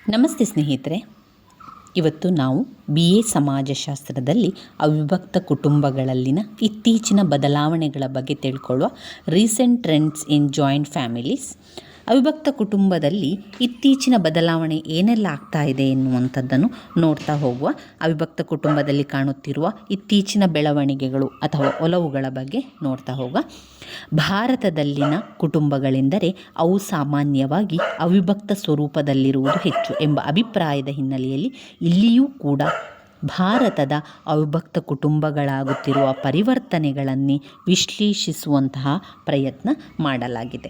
ನಮಸ್ತೆ ಸ್ನೇಹಿತರೆ, ಇವತ್ತು ನಾವು BA ಸಮಾಜಶಾಸ್ತ್ರದಲ್ಲಿ ಅವಿಭಕ್ತ ಕುಟುಂಬಗಳಲ್ಲಿನ ಇತ್ತೀಚಿನ ಬದಲಾವಣೆಗಳ ಬಗ್ಗೆ ತಿಳ್ಕೊಳ್ಳುವ recent trends in joint families. ಅವಿಭಕ್ತ ಕುಟುಂಬದಲ್ಲಿ ಇತ್ತೀಚಿನ ಬದಲಾವಣೆ ಏನೆಲ್ಲ ಆಗ್ತಾ ಇದೆ ಎನ್ನುವಂಥದ್ದನ್ನು ನೋಡ್ತಾ ಹೋಗುವ. ಅವಿಭಕ್ತ ಕುಟುಂಬದಲ್ಲಿ ಕಾಣುತ್ತಿರುವ ಇತ್ತೀಚಿನ ಬೆಳವಣಿಗೆಗಳು ಅಥವಾ ಒಲವುಗಳ ಬಗ್ಗೆ ನೋಡ್ತಾ ಹೋಗುವ. ಭಾರತದಲ್ಲಿನ ಕುಟುಂಬಗಳೆಂದರೆ ಅವು ಸಾಮಾನ್ಯವಾಗಿ ಅವಿಭಕ್ತ ಸ್ವರೂಪದಲ್ಲಿರುವುದು ಹೆಚ್ಚು ಎಂಬ ಅಭಿಪ್ರಾಯದ ಹಿನ್ನೆಲೆಯಲ್ಲಿ ಇಲ್ಲಿಯೂ ಕೂಡ ಭಾರತದ ಅವಿಭಕ್ತ ಕುಟುಂಬಗಳಾಗುತ್ತಿರುವ ಪರಿವರ್ತನೆಗಳನ್ನೇ ವಿಶ್ಲೇಷಿಸುವಂತಹ ಪ್ರಯತ್ನ ಮಾಡಲಾಗಿದೆ.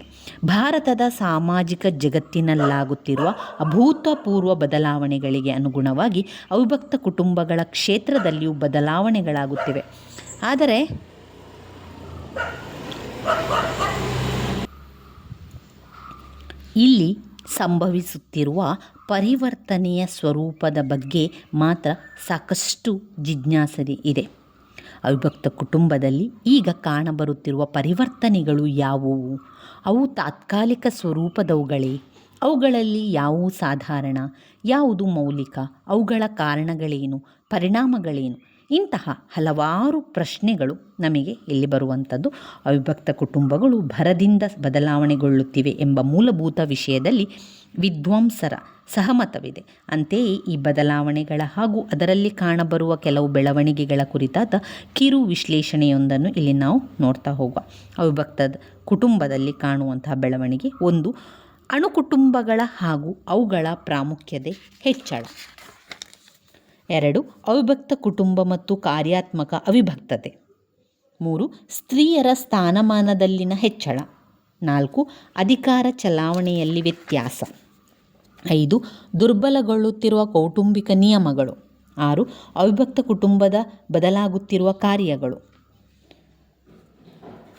ಭಾರತದ ಸಾಮಾಜಿಕ ಜಗತ್ತಿನಲ್ಲಾಗುತ್ತಿರುವ ಅಭೂತಪೂರ್ವ ಬದಲಾವಣೆಗಳಿಗೆ ಅನುಗುಣವಾಗಿ ಅವಿಭಕ್ತ ಕುಟುಂಬಗಳ ಕ್ಷೇತ್ರದಲ್ಲಿಯೂ ಬದಲಾವಣೆಗಳಾಗುತ್ತಿವೆ. ಆದರೆ ಇಲ್ಲಿ ಸಂಭವಿಸುತ್ತಿರುವ ಪರಿವರ್ತನೆಯ ಸ್ವರೂಪದ ಬಗ್ಗೆ ಮಾತ್ರ ಸಾಕಷ್ಟು ಜಿಜ್ಞಾಸೆ ಇದೆ. ಅವಿಭಕ್ತ ಕುಟುಂಬದಲ್ಲಿ ಈಗ ಕಾಣಬರುತ್ತಿರುವ ಪರಿವರ್ತನೆಗಳು ಯಾವುವು? ಅವು ತಾತ್ಕಾಲಿಕ ಸ್ವರೂಪದವುಗಳೇ? ಅವುಗಳಲ್ಲಿ ಯಾವುವು ಸಾಧಾರಣ, ಯಾವುದು ಮೌಲಿಕ? ಅವುಗಳ ಕಾರಣಗಳೇನು, ಪರಿಣಾಮಗಳೇನು? ಇಂತಹ ಹಲವಾರು ಪ್ರಶ್ನೆಗಳು ನಮಗೆ ಇಲ್ಲಿ ಬರುವಂಥದ್ದು. ಅವಿಭಕ್ತ ಕುಟುಂಬಗಳು ಭರದಿಂದ ಬದಲಾವಣೆಗೊಳ್ಳುತ್ತಿವೆ ಎಂಬ ಮೂಲಭೂತ ವಿಷಯದಲ್ಲಿ ವಿದ್ವಾಂಸರ ಸಹಮತವಿದೆ. ಅಂತೆಯೇ ಈ ಬದಲಾವಣೆಗಳ ಹಾಗೂ ಅದರಲ್ಲಿ ಕಾಣಬರುವ ಕೆಲವು ಬೆಳವಣಿಗೆಗಳ ಕುರಿತಾದ ಕಿರು ವಿಶ್ಲೇಷಣೆಯೊಂದನ್ನು ಇಲ್ಲಿ ನಾವು ನೋಡ್ತಾ ಹೋಗುವ. ಅವಿಭಕ್ತ ಕುಟುಂಬದಲ್ಲಿ ಕಾಣುವಂತಹ ಬೆಳವಣಿಗೆ: 1. ಅಣುಕುಟುಂಬಗಳ ಹಾಗೂ ಅವುಗಳ ಪ್ರಾಮುಖ್ಯತೆ ಹೆಚ್ಚಳ. 2. ಅವಿಭಕ್ತ ಕುಟುಂಬ ಮತ್ತು ಕಾರ್ಯಾತ್ಮಕ ಅವಿಭಕ್ತತೆ. 3. ಸ್ತ್ರೀಯರ ಸ್ಥಾನಮಾನದಲ್ಲಿನ ಹೆಚ್ಚಳ. 4. ಅಧಿಕಾರ ಚಲಾವಣೆಯಲ್ಲಿ ವ್ಯತ್ಯಾಸ. 5. ದುರ್ಬಲಗೊಳ್ಳುತ್ತಿರುವ ಕೌಟುಂಬಿಕ ನಿಯಮಗಳು. 6. ಅವಿಭಕ್ತ ಕುಟುಂಬದ ಬದಲಾಗುತ್ತಿರುವ ಕಾರ್ಯಗಳು.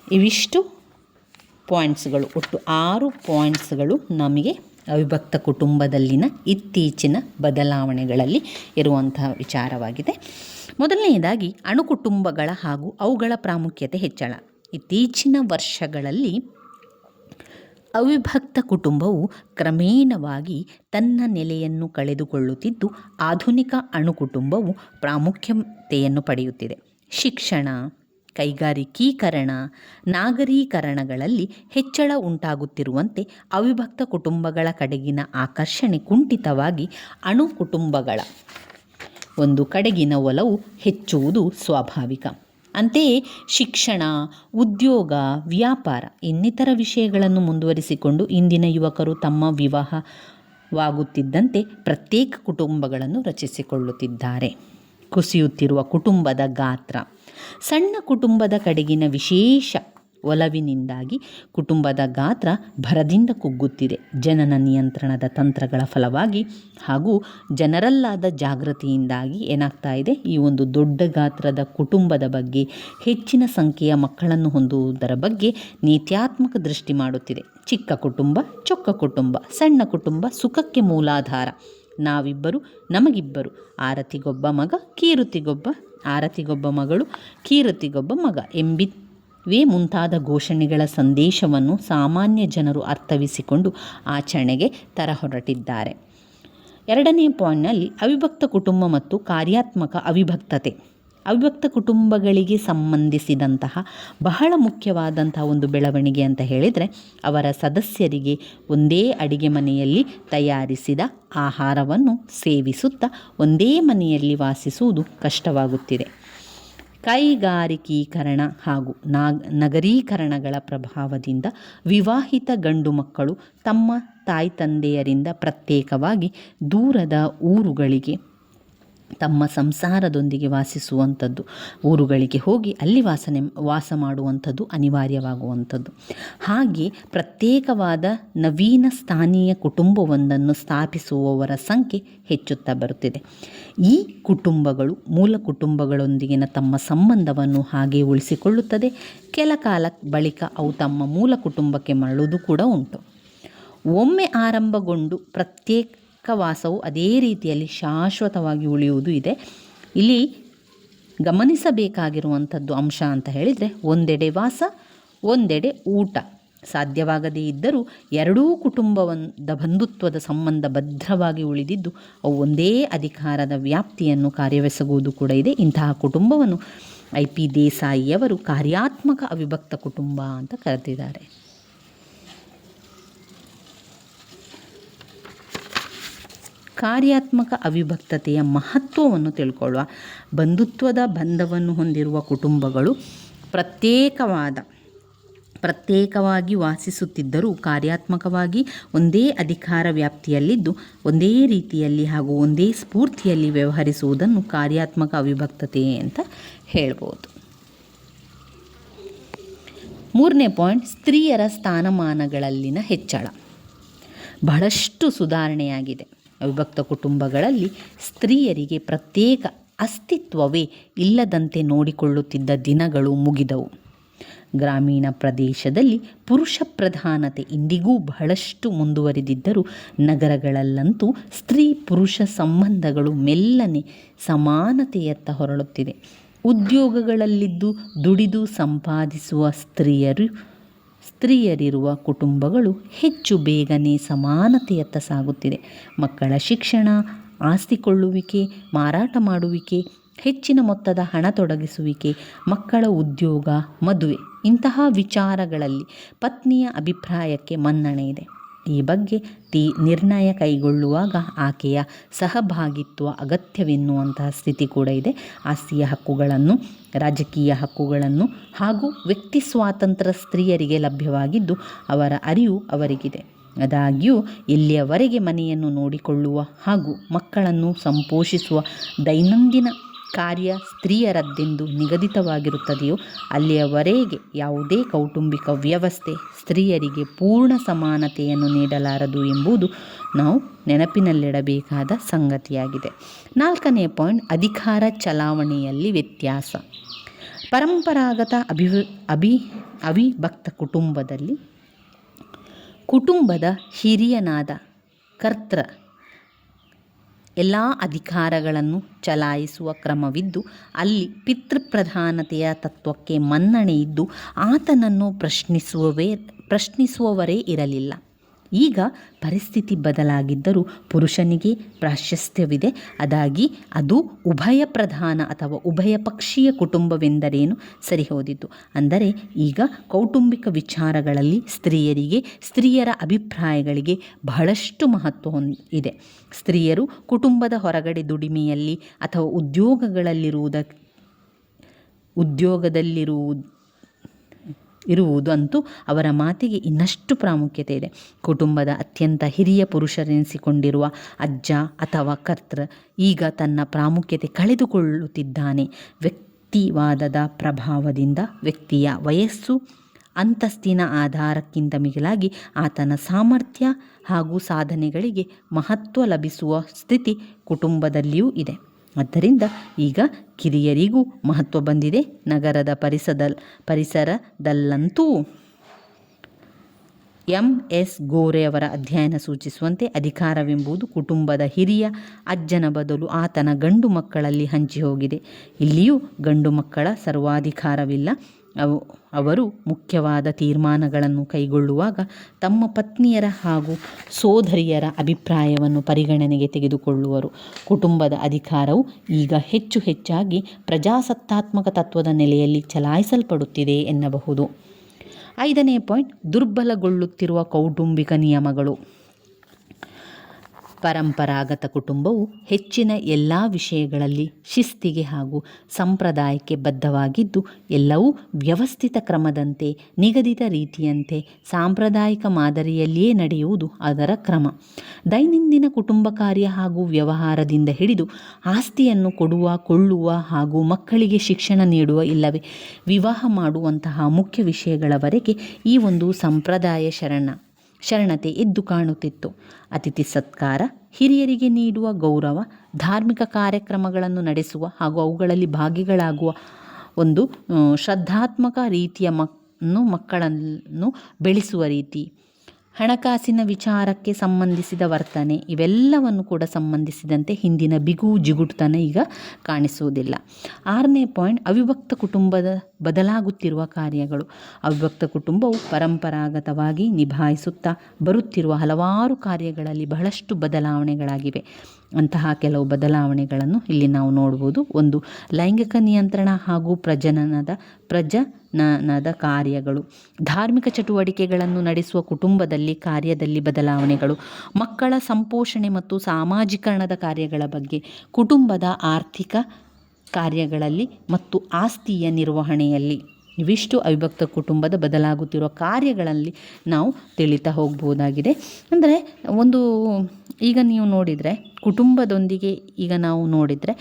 ಇವಿಷ್ಟು ಪಾಯಿಂಟ್ಸ್ಗಳು, ಒಟ್ಟು 6 ಪಾಯಿಂಟ್ಸ್ಗಳು ನಮಗೆ ಅವಿಭಕ್ತ ಕುಟುಂಬದಲ್ಲಿನ ಇತ್ತೀಚಿನ ಬದಲಾವಣೆಗಳಲ್ಲಿ ಇರುವಂತಹ ವಿಚಾರವಾಗಿದೆ. ಮೊದಲನೆಯದಾಗಿ ಅಣುಕುಟುಂಬಗಳ ಹಾಗೂ ಅವುಗಳ ಪ್ರಾಮುಖ್ಯತೆ ಹೆಚ್ಚಳ. ಇತ್ತೀಚಿನ ವರ್ಷಗಳಲ್ಲಿ ಅವಿಭಕ್ತ ಕುಟುಂಬವು ಕ್ರಮೇಣವಾಗಿ ತನ್ನ ನೆಲೆಯನ್ನು ಕಳೆದುಕೊಳ್ಳುತ್ತಿದ್ದು ಆಧುನಿಕ ಅಣುಕುಟುಂಬವು ಪ್ರಾಮುಖ್ಯತೆಯನ್ನು ಪಡೆಯುತ್ತಿದೆ. ಶಿಕ್ಷಣ, ಕೈಗಾರಿಕೀಕರಣ, ನಾಗರೀಕರಣಗಳಲ್ಲಿ ಹೆಚ್ಚಳ ಉಂಟಾಗುತ್ತಿರುವಂತೆ ಅವಿಭಕ್ತ ಕುಟುಂಬಗಳ ಕಡೆಗಿನ ಆಕರ್ಷಣೆ ಕುಂಠಿತವಾಗಿ ಅಣು ಕುಟುಂಬಗಳ ಒಂದು ಕಡೆಗಿನ ಒಲವು ಹೆಚ್ಚುವುದು ಸ್ವಾಭಾವಿಕ. ಅಂತೆಯೇ ಶಿಕ್ಷಣ, ಉದ್ಯೋಗ, ವ್ಯಾಪಾರ ಇನ್ನಿತರ ವಿಷಯಗಳನ್ನು ಮುಂದುವರಿಸಿಕೊಂಡು ಇಂದಿನ ಯುವಕರು ತಮ್ಮ ವಿವಾಹವಾಗುತ್ತಿದ್ದಂತೆ ಪ್ರತ್ಯೇಕ ಕುಟುಂಬಗಳನ್ನು ರಚಿಸಿಕೊಳ್ಳುತ್ತಿದ್ದಾರೆ. ಕುಸಿಯುತ್ತಿರುವ ಕುಟುಂಬದ ಗಾತ್ರ. ಸಣ್ಣ ಕುಟುಂಬದ ಕಡೆಗಿನ ವಿಶೇಷ ಒಲವಿನಿಂದಾಗಿ ಕುಟುಂಬದ ಗಾತ್ರ ಭರದಿಂದ ಕುಗ್ಗುತ್ತಿದೆ. ಜನನ ನಿಯಂತ್ರಣದ ತಂತ್ರಗಳ ಫಲವಾಗಿ ಹಾಗೂ ಜನರಲ್ಲಾದ ಜಾಗೃತಿಯಿಂದಾಗಿ ಏನಾಗ್ತಾ ಇದೆ, ಈ ಒಂದು ದೊಡ್ಡ ಗಾತ್ರದ ಕುಟುಂಬದ ಬಗ್ಗೆ, ಹೆಚ್ಚಿನ ಸಂಖ್ಯೆಯ ಮಕ್ಕಳನ್ನು ಹೊಂದುವುದರ ಬಗ್ಗೆ ನೀತ್ಯಾತ್ಮಕ ದೃಷ್ಟಿ ಮಾಡುತ್ತಿದೆ. ಚಿಕ್ಕ ಕುಟುಂಬ, ಚೊಕ್ಕ ಕುಟುಂಬ, ಸಣ್ಣ ಕುಟುಂಬ ಸುಖಕ್ಕೆ ಮೂಲಾಧಾರ, ನಾವಿಬ್ಬರು ನಮಗಿಬ್ಬರು, ಆರತಿಗೊಬ್ಬ ಮಗ ಕೀರುತಿಗೊಬ್ಬ, ಆರತಿಗೊಬ್ಬ ಮಗಳು ಕೀರುತಿಗೊಬ್ಬ ಮಗ ಎಂಬಿವೇ ಮುಂತಾದ ಘೋಷಣೆಗಳ ಸಂದೇಶವನ್ನು ಸಾಮಾನ್ಯ ಜನರು ಅರ್ಥವಿಸಿಕೊಂಡು ಆಚರಣೆಗೆ ತರಹೊರಟಿದ್ದಾರೆ. 2ನೇ ಪಾಯಿಂಟ್ನಲ್ಲಿ ಅವಿಭಕ್ತ ಕುಟುಂಬ ಮತ್ತು ಕಾರ್ಯಾತ್ಮಕ ಅವಿಭಕ್ತತೆ. ಅವಿಭಕ್ತ ಕುಟುಂಬಗಳಿಗೆ ಸಂಬಂಧಿಸಿದಂತಹ ಬಹಳ ಮುಖ್ಯವಾದಂತಹ ಒಂದು ಬೆಳವಣಿಗೆ ಅಂತ ಹೇಳಿದರೆ, ಅವರ ಸದಸ್ಯರಿಗೆ ಒಂದೇ ಅಡಿಗೆ ಮನೆಯಲ್ಲಿ ತಯಾರಿಸಿದ ಆಹಾರವನ್ನು ಸೇವಿಸುತ್ತಾ ಒಂದೇ ಮನೆಯಲ್ಲಿ ವಾಸಿಸುವುದು ಕಷ್ಟವಾಗುತ್ತಿದೆ. ಕೈಗಾರಿಕೀಕರಣ ಹಾಗೂ ನಗರೀಕರಣಗಳ ಪ್ರಭಾವದಿಂದ ವಿವಾಹಿತ ಗಂಡು ಮಕ್ಕಳು ತಮ್ಮ ತಾಯಿ ತಂದೆಯರಿಂದ ಪ್ರತ್ಯೇಕವಾಗಿ ದೂರದ ಊರುಗಳಿಗೆ ತಮ್ಮ ಸಂಸಾರದೊಂದಿಗೆ ವಾಸಿಸುವಂಥದ್ದು, ಊರುಗಳಿಗೆ ಹೋಗಿ ಅಲ್ಲಿ ವಾಸ ಮಾಡುವಂಥದ್ದು ಅನಿವಾರ್ಯವಾಗುವಂಥದ್ದು. ಹಾಗೆ ಪ್ರತ್ಯೇಕವಾದ ನವೀನ ಸ್ಥಾನೀಯ ಕುಟುಂಬವೊಂದನ್ನು ಸ್ಥಾಪಿಸುವವರ ಸಂಖ್ಯೆ ಹೆಚ್ಚುತ್ತಾ ಬರುತ್ತಿದೆ. ಈ ಕುಟುಂಬಗಳು ಮೂಲ ಕುಟುಂಬಗಳೊಂದಿಗಿನ ತಮ್ಮ ಸಂಬಂಧವನ್ನು ಹಾಗೆ ಉಳಿಸಿಕೊಳ್ಳುತ್ತದೆ. ಕೆಲ ಕಾಲ ಬಳಿಕ ಅವು ತಮ್ಮ ಮೂಲ ಕುಟುಂಬಕ್ಕೆ ಮರಳುವುದು ಕೂಡ ಉಂಟು. ಒಮ್ಮೆ ಆರಂಭಗೊಂಡು ಪ್ರತ್ಯೇಕ ವಾಸವು ಅದೇ ರೀತಿಯಲ್ಲಿ ಶಾಶ್ವತವಾಗಿ ಉಳಿಯುವುದು ಇದೆ. ಇಲ್ಲಿ ಗಮನಿಸಬೇಕಾಗಿರುವಂಥದ್ದು ಅಂಶ ಅಂತ ಹೇಳಿದರೆ, ಒಂದೆಡೆ ವಾಸ, ಒಂದೆಡೆ ಊಟ ಸಾಧ್ಯವಾಗದೇ ಇದ್ದರೂ ಎರಡೂ ಕುಟುಂಬದ ಬಂಧುತ್ವದ ಸಂಬಂಧ ಭದ್ರವಾಗಿ ಉಳಿದಿದ್ದು ಅವು ಒಂದೇ ಅಧಿಕಾರದ ವ್ಯಾಪ್ತಿಯನ್ನು ಕಾರ್ಯವೆಸಗುವುದು ಕೂಡ ಇದೆ. ಇಂತಹ ಕುಟುಂಬವನ್ನು IP ದೇಸಾಯಿಯವರು ಕಾರ್ಯಾತ್ಮಕ ಅವಿಭಕ್ತ ಕುಟುಂಬ ಅಂತ ಕರೆದಿದ್ದಾರೆ. ಕಾರ್ಯಾತ್ಮಕ ಅವಿಭಕ್ತತೆಯ ಮಹತ್ವವನ್ನು ತಿಳ್ಕೊಳ್ಳುವ. ಬಂಧುತ್ವದ ಬಂಧವನ್ನು ಹೊಂದಿರುವ ಕುಟುಂಬಗಳು ಪ್ರತ್ಯೇಕವಾಗಿ ವಾಸಿಸುತ್ತಿದ್ದರೂ ಕಾರ್ಯಾತ್ಮಕವಾಗಿ ಒಂದೇ ಅಧಿಕಾರ ವ್ಯಾಪ್ತಿಯಲ್ಲಿದ್ದು ಒಂದೇ ರೀತಿಯಲ್ಲಿ ಹಾಗೂ ಒಂದೇ ಸ್ಫೂರ್ತಿಯಲ್ಲಿ ವ್ಯವಹರಿಸುವುದನ್ನು ಕಾರ್ಯಾತ್ಮಕ ಅವಿಭಕ್ತತೆ ಅಂತ ಹೇಳ್ಬೋದು. 3ನೇ ಪಾಯಿಂಟ್, ಸ್ತ್ರೀಯರ ಸ್ಥಾನಮಾನಗಳಲ್ಲಿನ ಹೆಚ್ಚಳ. ಬಹಳಷ್ಟು ಸುಧಾರಣೆಯಾಗಿದೆ. ಅವಿಭಕ್ತ ಕುಟುಂಬಗಳಲ್ಲಿ ಸ್ತ್ರೀಯರಿಗೆ ಪ್ರತ್ಯೇಕ ಅಸ್ತಿತ್ವವೇ ಇಲ್ಲದಂತೆ ನೋಡಿಕೊಳ್ಳುತ್ತಿದ್ದ ದಿನಗಳು ಮುಗಿದವು. ಗ್ರಾಮೀಣ ಪ್ರದೇಶದಲ್ಲಿ ಪುರುಷ ಪ್ರಧಾನತೆ ಇಂದಿಗೂ ಬಹಳಷ್ಟು ಮುಂದುವರಿದಿದ್ದರೂ ನಗರಗಳಲ್ಲಂತೂ ಸ್ತ್ರೀ ಪುರುಷ ಸಂಬಂಧಗಳು ಮೆಲ್ಲನೆ ಸಮಾನತೆಯತ್ತ ಹೊರಳುತ್ತಿದೆ. ಉದ್ಯೋಗಗಳಲ್ಲಿದ್ದು ದುಡಿದು ಸಂಪಾದಿಸುವ ಸ್ತ್ರೀಯರಿರುವ ಕುಟುಂಬಗಳು ಹೆಚ್ಚು ಬೇಗನೆ ಸಮಾನತೆಯತ್ತ ಸಾಗುತ್ತಿದೆ. ಮಕ್ಕಳ ಶಿಕ್ಷಣ, ಆಸ್ತಿ ಕೊಳ್ಳುವಿಕೆ, ಮಾರಾಟ ಮಾಡುವಿಕೆ, ಹೆಚ್ಚಿನ ಮೊತ್ತದ ಹಣ ತೊಡಗಿಸುವಿಕೆ, ಮಕ್ಕಳ ಉದ್ಯೋಗ, ಮದುವೆ ಇಂತಹ ವಿಚಾರಗಳಲ್ಲಿ ಪತ್ನಿಯ ಅಭಿಪ್ರಾಯಕ್ಕೆ ಮನ್ನಣೆ ಇದೆ. ಈ ಬಗ್ಗೆ ನಿರ್ಣಯ ಕೈಗೊಳ್ಳುವಾಗ ಆಕೆಯ ಸಹಭಾಗಿತ್ವ ಅಗತ್ಯವೆನ್ನುವಂತಹ ಸ್ಥಿತಿ ಕೂಡ ಇದೆ. ಆಸ್ತಿಯ ಹಕ್ಕುಗಳನ್ನು, ರಾಜಕೀಯ ಹಕ್ಕುಗಳನ್ನು ಹಾಗೂ ವ್ಯಕ್ತಿ ಸ್ವಾತಂತ್ರ್ಯ ಸ್ತ್ರೀಯರಿಗೆ ಲಭ್ಯವಾಗಿದ್ದು ಅವರ ಅರಿವು ಅವರಿಗಿದೆ. ಆದಾಗ್ಯೂ ಎಲ್ಲಿಯವರೆಗೆ ಮನೆಯನ್ನು ನೋಡಿಕೊಳ್ಳುವ ಹಾಗೂ ಮಕ್ಕಳನ್ನು ಸಂಪೋಷಿಸುವ ದೈನಂದಿನ ಕಾರ್ಯ ಸ್ತ್ರೀಯರದ್ದೆಂದು ನಿಗದಿತವಾಗಿರುತ್ತದೆಯೋ ಅಲ್ಲಿಯವರೆಗೆ ಯಾವುದೇ ಕೌಟುಂಬಿಕ ವ್ಯವಸ್ಥೆ ಸ್ತ್ರೀಯರಿಗೆ ಪೂರ್ಣ ಸಮಾನತೆಯನ್ನು ನೀಡಲಾರದು ಎಂಬುದು ನಾವು ನೆನಪಿನಲ್ಲಿಡಬೇಕಾದ ಸಂಗತಿಯಾಗಿದೆ. 4ನೇ ಪಾಯಿಂಟ್, ಅಧಿಕಾರ ಚಲಾವಣೆಯಲ್ಲಿ ವ್ಯತ್ಯಾಸ. ಪರಂಪರಾಗತ ಅವಿಭಕ್ತ ಕುಟುಂಬದಲ್ಲಿ ಕುಟುಂಬದ ಹಿರಿಯನಾದ ಕರ್ತೃ ಎಲ್ಲ ಅಧಿಕಾರಗಳನ್ನು ಚಲಾಯಿಸುವ ಕ್ರಮವಿದ್ದು ಅಲ್ಲಿ ಪಿತೃಪ್ರಧಾನತೆಯ ತತ್ವಕ್ಕೆ ಮನ್ನಣೆ ಇದ್ದು ಆತನನ್ನು ಪ್ರಶ್ನಿಸುವವರೇ ಇರಲಿಲ್ಲ. ಈಗ ಪರಿಸ್ಥಿತಿ ಬದಲಾಗಿದ್ದರೂ ಪುರುಷನಿಗೆ ಪ್ರಾಶಸ್ತ್ಯವಿದೆ. ಅದಾಗಿ ಅದು ಉಭಯ ಪ್ರಧಾನ ಅಥವಾ ಉಭಯ ಪಕ್ಷೀಯ ಕುಟುಂಬವೆಂದರೇನು ಸರಿಹೋದಿತು. ಅಂದರೆ ಈಗ ಕೌಟುಂಬಿಕ ವಿಚಾರಗಳಲ್ಲಿ ಸ್ತ್ರೀಯರ ಅಭಿಪ್ರಾಯಗಳಿಗೆ ಬಹಳಷ್ಟು ಮಹತ್ವ ಇದೆ. ಸ್ತ್ರೀಯರು ಕುಟುಂಬದ ಹೊರಗಡೆ ದುಡಿಮೆಯಲ್ಲಿ ಅಥವಾ ಉದ್ಯೋಗದಲ್ಲಿರುವುದಂತೂ ಅವರ ಮಾತಿಗೆ ಇನ್ನಷ್ಟು ಪ್ರಾಮುಖ್ಯತೆ ಇದೆ. ಕುಟುಂಬದ ಅತ್ಯಂತ ಹಿರಿಯ ಪುರುಷರೆನಿಸಿಕೊಂಡಿರುವ ಅಜ್ಜ ಅಥವಾ ಕರ್ತೃ ಈಗ ತನ್ನ ಪ್ರಾಮುಖ್ಯತೆ ಕಳೆದುಕೊಳ್ಳುತ್ತಿದ್ದಾನೆ. ವ್ಯಕ್ತಿವಾದದ ಪ್ರಭಾವದಿಂದ ವ್ಯಕ್ತಿಯ ವಯಸ್ಸು, ಅಂತಸ್ತಿನ ಆಧಾರಕ್ಕಿಂತ ಮಿಗಿಲಾಗಿ ಆತನ ಸಾಮರ್ಥ್ಯ ಹಾಗೂ ಸಾಧನೆಗಳಿಗೆ ಮಹತ್ವ ಲಭಿಸುವ ಸ್ಥಿತಿ ಕುಟುಂಬದಲ್ಲಿಯೂ ಇದೆ. ಆದ್ದರಿಂದ ಈಗ ಕಿರಿಯರಿಗೂ ಮಹತ್ವ ಬಂದಿದೆ. ನಗರದ ಪರಿಸರದಲ್ಲಂತೂ MS ಗೋರೆ ಅವರ ಅಧ್ಯಯನ ಸೂಚಿಸುವಂತೆ ಅಧಿಕಾರವೆಂಬುದು ಕುಟುಂಬದ ಹಿರಿಯ ಅಜ್ಜನ ಬದಲು ಆತನ ಗಂಡು ಮಕ್ಕಳಲ್ಲಿ ಹಂಚಿ ಹೋಗಿದೆ. ಇಲ್ಲಿಯೂ ಗಂಡು ಮಕ್ಕಳ ಸರ್ವಾಧಿಕಾರವಿಲ್ಲ. ಅವರು ಮುಖ್ಯವಾದ ತೀರ್ಮಾನಗಳನ್ನು ಕೈಗೊಳ್ಳುವಾಗ ತಮ್ಮ ಪತ್ನಿಯರ ಹಾಗೂ ಸೋದರಿಯರ ಅಭಿಪ್ರಾಯವನ್ನು ಪರಿಗಣನೆಗೆ ತೆಗೆದುಕೊಳ್ಳುವರು. ಕುಟುಂಬದ ಅಧಿಕಾರವು ಈಗ ಹೆಚ್ಚಾಗಿ ಪ್ರಜಾಸತ್ತಾತ್ಮಕ ತತ್ವದ ನೆಲೆಯಲ್ಲಿ ಚಲಾಯಿಸಲ್ಪಡುತ್ತಿದೆ ಎನ್ನಬಹುದು. 5ನೇ ಪಾಯಿಂಟ್, ದುರ್ಬಲಗೊಳ್ಳುತ್ತಿರುವ ಕೌಟುಂಬಿಕ ನಿಯಮಗಳು. ಪರಂಪರಾಗತ ಕುಟುಂಬವು ಹೆಚ್ಚಿನ ಎಲ್ಲ ವಿಷಯಗಳಲ್ಲಿ ಶಿಸ್ತಿಗೆ ಹಾಗೂ ಸಂಪ್ರದಾಯಕ್ಕೆ ಬದ್ಧವಾಗಿದ್ದು ಎಲ್ಲವೂ ವ್ಯವಸ್ಥಿತ ಕ್ರಮದಂತೆ, ನಿಗದಿತ ರೀತಿಯಂತೆ, ಸಾಂಪ್ರದಾಯಿಕ ಮಾದರಿಯಲ್ಲಿಯೇ ನಡೆಯುವುದು ಅದರ ಕ್ರಮ. ದೈನಂದಿನ ಕುಟುಂಬ ಕಾರ್ಯ ಹಾಗೂ ವ್ಯವಹಾರದಿಂದ ಹಿಡಿದು ಆಸ್ತಿಯನ್ನು ಕೊಳ್ಳುವ ಹಾಗೂ ಮಕ್ಕಳಿಗೆ ಶಿಕ್ಷಣ ನೀಡುವ ಇಲ್ಲವೇ ವಿವಾಹ ಮಾಡುವಂತಹ ಮುಖ್ಯ ವಿಷಯಗಳವರೆಗೆ ಈ ಒಂದು ಸಂಪ್ರದಾಯ ಶರಣತೆ ಎದ್ದು ಕಾಣುತ್ತಿತ್ತು. ಅತಿಥಿ ಸತ್ಕಾರ, ಹಿರಿಯರಿಗೆ ನೀಡುವ ಗೌರವ, ಧಾರ್ಮಿಕ ಕಾರ್ಯಕ್ರಮಗಳನ್ನು ನಡೆಸುವ ಹಾಗೂ ಅವುಗಳಲ್ಲಿ ಭಾಗಿಗಳಾಗುವ ಒಂದು ಶ್ರದ್ಧಾತ್ಮಕ ರೀತಿಯ ಮಕ್ಕಳನ್ನು ಬೆಳೆಸುವ ರೀತಿ, ಹಣಕಾಸಿನ ವಿಚಾರಕ್ಕೆ ಸಂಬಂಧಿಸಿದ ವರ್ತನೆ ಇವೆಲ್ಲವನ್ನು ಕೂಡ ಸಂಬಂಧಿಸಿದಂತೆ ಹಿಂದಿನ ಬಿಗು ಜಿಗುಟುತನ ಈಗ ಕಾಣಿಸುವುದಿಲ್ಲ. 6ನೇ ಪಾಯಿಂಟ್, ಅವಿಭಕ್ತ ಕುಟುಂಬದ ಬದಲಾಗುತ್ತಿರುವ ಕಾರ್ಯಗಳು. ಅವಿಭಕ್ತ ಕುಟುಂಬವು ಪರಂಪರಾಗತವಾಗಿ ನಿಭಾಯಿಸುತ್ತಾ ಬರುತ್ತಿರುವ ಹಲವಾರು ಕಾರ್ಯಗಳಲ್ಲಿ ಬಹಳಷ್ಟು ಬದಲಾವಣೆಗಳಾಗಿವೆ. ಅಂತಹ ಕೆಲವು ಬದಲಾವಣೆಗಳನ್ನು ಇಲ್ಲಿ ನಾವು ನೋಡ್ಬೋದು. ಒಂದು, ಲೈಂಗಿಕ ನಿಯಂತ್ರಣ ಹಾಗೂ ಪ್ರಜನನದ ಕಾರ್ಯಗಳು. ಧಾರ್ಮಿಕ ಚಟುವಟಿಕೆಗಳನ್ನು ನಡೆಸುವ ಕುಟುಂಬದಲ್ಲಿ ಕಾರ್ಯದಲ್ಲಿ ಬದಲಾವಣೆಗಳು. ಮಕ್ಕಳ ಸಂಪೋಷಣೆ ಮತ್ತು ಸಾಮಾಜೀಕರಣದ ಕಾರ್ಯಗಳ ಬಗ್ಗೆ. ಕುಟುಂಬದ ಆರ್ಥಿಕ ಕಾರ್ಯಗಳಲ್ಲಿ ಮತ್ತು ಆಸ್ತಿಯ ನಿರ್ವಹಣೆಯಲ್ಲಿ. ಇವಿಷ್ಟು ಅವಿಭಕ್ತ ಕುಟುಂಬದ ಬದಲಾಗುತ್ತಿರುವ ಕಾರ್ಯಗಳಲ್ಲಿ ನಾವು ತಿಳಿತಾ ಹೋಗ್ಬೋದಾಗಿದೆ. ಅಂದರೆ ಈಗ ನೀವು ನೋಡಿದರೆ ಕುಟುಂಬದೊಂದಿಗೆ ಈಗ ನಾವು ನೋಡಿದರೆ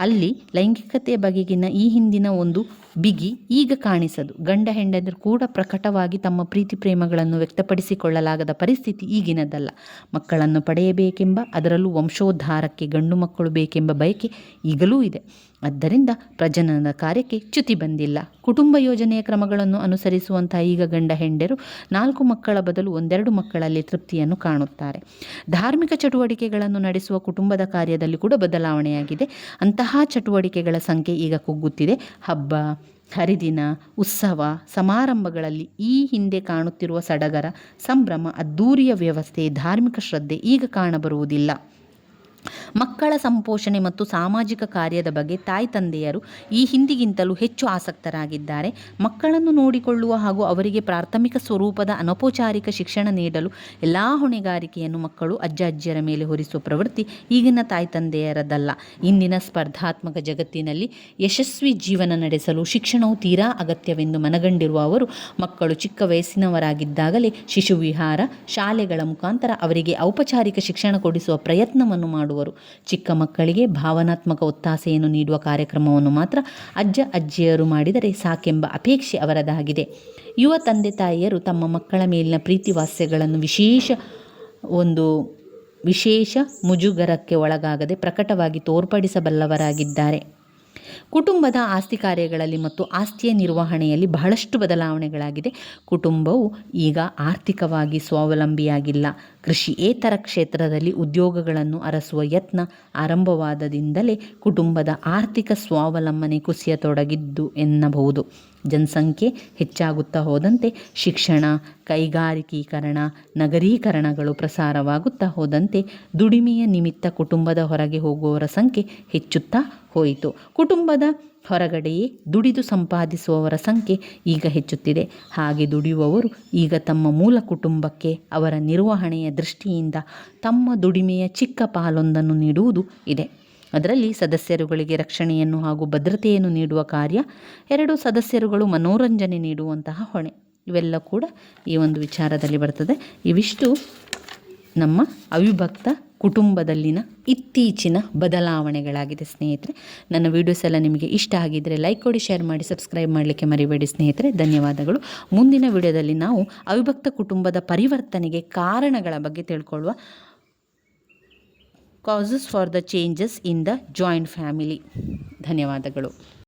ಅಲ್ಲಿ ಲೈಂಗಿಕತೆಯ ಬಗೆಗಿನ ಈ ಹಿಂದಿನ ಒಂದು ಬಿಗಿ ಈಗ ಕಾಣಿಸದು. ಗಂಡ ಹೆಂಡತಿಯರು ಕೂಡ ಪ್ರಕಟವಾಗಿ ತಮ್ಮ ಪ್ರೀತಿ ಪ್ರೇಮಗಳನ್ನು ವ್ಯಕ್ತಪಡಿಸಿಕೊಳ್ಳಲಾಗದ ಪರಿಸ್ಥಿತಿ ಈಗಿನದಲ್ಲ. ಮಕ್ಕಳನ್ನು ಪಡೆಯಬೇಕೆಂಬ, ಅದರಲ್ಲೂ ವಂಶೋದ್ಧಾರಕ್ಕೆ ಗಂಡು ಮಕ್ಕಳು ಬೇಕೆಂಬ ಬಯಕೆ ಈಗಲೂ ಇದೆ. ಆದ್ದರಿಂದ ಪ್ರಜನನದ ಕಾರ್ಯಕ್ಕೆ ಚ್ಯುತಿ ಬಂದಿಲ್ಲ. ಕುಟುಂಬ ಯೋಜನೆಯ ಕ್ರಮಗಳನ್ನು ಅನುಸರಿಸುವಂತಹ ಈಗ ಗಂಡ ಹೆಂಡರು 4 ಮಕ್ಕಳ ಬದಲು 1-2 ಮಕ್ಕಳಲ್ಲಿ ತೃಪ್ತಿಯನ್ನು ಕಾಣುತ್ತಾರೆ. ಧಾರ್ಮಿಕ ಚಟುವಟಿಕೆಗಳನ್ನು ನಡೆಸುವ ಕುಟುಂಬದ ಕಾರ್ಯದಲ್ಲಿ ಕೂಡ ಬದಲಾವಣೆಯಾಗಿದೆ. ಅಂತಹ ಚಟುವಟಿಕೆಗಳ ಸಂಖ್ಯೆ ಈಗ ಕುಗ್ಗುತ್ತಿದೆ. ಹಬ್ಬ ಹರಿದಿನ, ಉತ್ಸವ ಸಮಾರಂಭಗಳಲ್ಲಿ ಈ ಹಿಂದೆ ಕಾಣುತ್ತಿರುವ ಸಡಗರ, ಸಂಭ್ರಮ, ಅದ್ದೂರಿಯ ವ್ಯವಸ್ಥೆ, ಧಾರ್ಮಿಕ ಶ್ರದ್ಧೆ ಈಗ ಕಾಣಬರುವುದಿಲ್ಲ. ಮಕ್ಕಳ ಸಂಪೋಷಣೆ ಮತ್ತು ಸಾಮಾಜಿಕ ಕಾರ್ಯದ ಬಗ್ಗೆ ತಾಯಿ ತಂದೆಯರು ಈ ಹಿಂದಿಗಿಂತಲೂ ಹೆಚ್ಚು ಆಸಕ್ತರಾಗಿದ್ದಾರೆ. ಮಕ್ಕಳನ್ನು ನೋಡಿಕೊಳ್ಳುವ ಹಾಗೂ ಅವರಿಗೆ ಪ್ರಾಥಮಿಕ ಸ್ವರೂಪದ ಅನೌಪಚಾರಿಕ ಶಿಕ್ಷಣ ನೀಡಲು ಎಲ್ಲ ಹೊಣೆಗಾರಿಕೆಯನ್ನು ಮಕ್ಕಳು ಅಜ್ಜ ಅಜ್ಜಿಯರ ಮೇಲೆ ಹೊರಿಸುವ ಪ್ರವೃತ್ತಿ ಈಗಿನ ತಾಯಿ ತಂದೆಯರದಲ್ಲ. ಇಂದಿನ ಸ್ಪರ್ಧಾತ್ಮಕ ಜಗತ್ತಿನಲ್ಲಿ ಯಶಸ್ವಿ ಜೀವನ ನಡೆಸಲು ಶಿಕ್ಷಣವು ತೀರಾ ಅಗತ್ಯವೆಂದು ಮನಗಂಡಿರುವ ಅವರು ಮಕ್ಕಳು ಚಿಕ್ಕ ವಯಸ್ಸಿನವರಾಗಿದ್ದಾಗಲೇ ಶಿಶುವಿಹಾರ ಶಾಲೆಗಳ ಮುಖಾಂತರ ಅವರಿಗೆ ಔಪಚಾರಿಕ ಶಿಕ್ಷಣ ಕೊಡಿಸುವ ಪ್ರಯತ್ನವನ್ನು ಮಾಡುವರು. ಚಿಕ್ಕ ಮಕ್ಕಳಿಗೆ ಭಾವನಾತ್ಮಕ ಒತ್ತಾಸೆಯನ್ನು ನೀಡುವ ಕಾರ್ಯಕ್ರಮವನ್ನು ಮಾತ್ರ ಅಜ್ಜ ಅಜ್ಜಿಯರು ಮಾಡಿದರೆ ಸಾಕೆಂಬ ಅಪೇಕ್ಷೆ ಅವರದಾಗಿದೆ. ಯುವ ತಂದೆ ತಾಯಿಯರು ತಮ್ಮ ಮಕ್ಕಳ ಮೇಲಿನ ಪ್ರೀತಿ ವಾತ್ಸಲ್ಯಗಳನ್ನು ವಿಶೇಷ ಮುಜುಗರಕ್ಕೆ ಒಳಗಾಗದೆ ಪ್ರಕಟವಾಗಿ ತೋರ್ಪಡಿಸಬಲ್ಲವರಾಗಿದ್ದಾರೆ. ಕುಟುಂಬದ ಆಸ್ತಿ ಕಾರ್ಯಗಳಲ್ಲಿ ಮತ್ತು ಆಸ್ತಿಯ ನಿರ್ವಹಣೆಯಲ್ಲಿ ಬಹಳಷ್ಟು ಬದಲಾವಣೆಗಳಾಗಿದೆ. ಕುಟುಂಬವು ಈಗ ಆರ್ಥಿಕವಾಗಿ ಸ್ವಾವಲಂಬಿಯಾಗಿಲ್ಲ. ಕೃಷಿಯೇತರ ಕ್ಷೇತ್ರದಲ್ಲಿ ಉದ್ಯೋಗಗಳನ್ನು ಅರಸುವ ಯತ್ನ ಆರಂಭವಾದದಿಂದಲೇ ಕುಟುಂಬದ ಆರ್ಥಿಕ ಸ್ವಾವಲಂಬನೆ ಕುಸಿಯತೊಡಗಿದ್ದು ಎನ್ನಬಹುದು. ಜನಸಂಖ್ಯೆ ಹೆಚ್ಚಾಗುತ್ತಾ ಹೋದಂತೆ ಶಿಕ್ಷಣ, ಕೈಗಾರಿಕೀಕರಣ, ನಗರೀಕರಣಗಳು ಪ್ರಸಾರವಾಗುತ್ತಾ ಹೋದಂತೆ ದುಡಿಮೆಯ ನಿಮಿತ್ತ ಕುಟುಂಬದ ಹೊರಗೆ ಹೋಗುವವರ ಸಂಖ್ಯೆ ಹೆಚ್ಚುತ್ತಾ ಹೋಯಿತು. ಕುಟುಂಬದ ಹೊರಗಡೆಯೇ ದುಡಿದು ಸಂಪಾದಿಸುವವರ ಸಂಖ್ಯೆ ಈಗ ಹೆಚ್ಚುತ್ತಿದೆ. ಹಾಗೆ ದುಡಿಯುವವರು ಈಗ ತಮ್ಮ ಮೂಲ ಕುಟುಂಬಕ್ಕೆ ಅವರ ನಿರ್ವಹಣೆಯ ದೃಷ್ಟಿಯಿಂದ ತಮ್ಮ ದುಡಿಮೆಯ ಚಿಕ್ಕ ಪಾಲೊಂದನ್ನು ನೀಡುವುದು ಇದೆ. ಅದರಲ್ಲಿ ಸದಸ್ಯರುಗಳಿಗೆ ರಕ್ಷಣೆಯನ್ನು ಹಾಗೂ ಭದ್ರತೆಯನ್ನು ನೀಡುವ ಕಾರ್ಯ, 2 ಸದಸ್ಯರುಗಳು ಮನೋರಂಜನೆ ನೀಡುವಂತಹ ಹೊಣೆ, ಇವೆಲ್ಲ ಕೂಡ ಈ ಒಂದು ವಿಚಾರದಲ್ಲಿ ಬರ್ತದೆ. ಇವಿಷ್ಟು ನಮ್ಮ ಅವಿಭಕ್ತ ಕುಟುಂಬದಲ್ಲಿನ ಇತ್ತೀಚಿನ ಬದಲಾವಣೆಗಳಾಗಿದೆ ಸ್ನೇಹಿತರೆ. ನನ್ನ ವೀಡಿಯೋಸ್ ಎಲ್ಲ ನಿಮಗೆ ಇಷ್ಟ ಆಗಿದ್ದರೆ ಲೈಕ್ ಕೊಡಿ, ಶೇರ್ ಮಾಡಿ, ಸಬ್ಸ್ಕ್ರೈಬ್ ಮಾಡಲಿಕ್ಕೆ ಮರಿಬೇಡಿ ಸ್ನೇಹಿತರೆ. ಧನ್ಯವಾದಗಳು. ಮುಂದಿನ ವಿಡಿಯೋದಲ್ಲಿ ನಾವು ಅವಿಭಕ್ತ ಕುಟುಂಬದ ಪರಿವರ್ತನೆಗೆ ಕಾರಣಗಳ ಬಗ್ಗೆ ತಿಳ್ಕೊಳ್ಳುವ. Causes for the changes in the joint family. ಧನ್ಯವಾದಗಳು.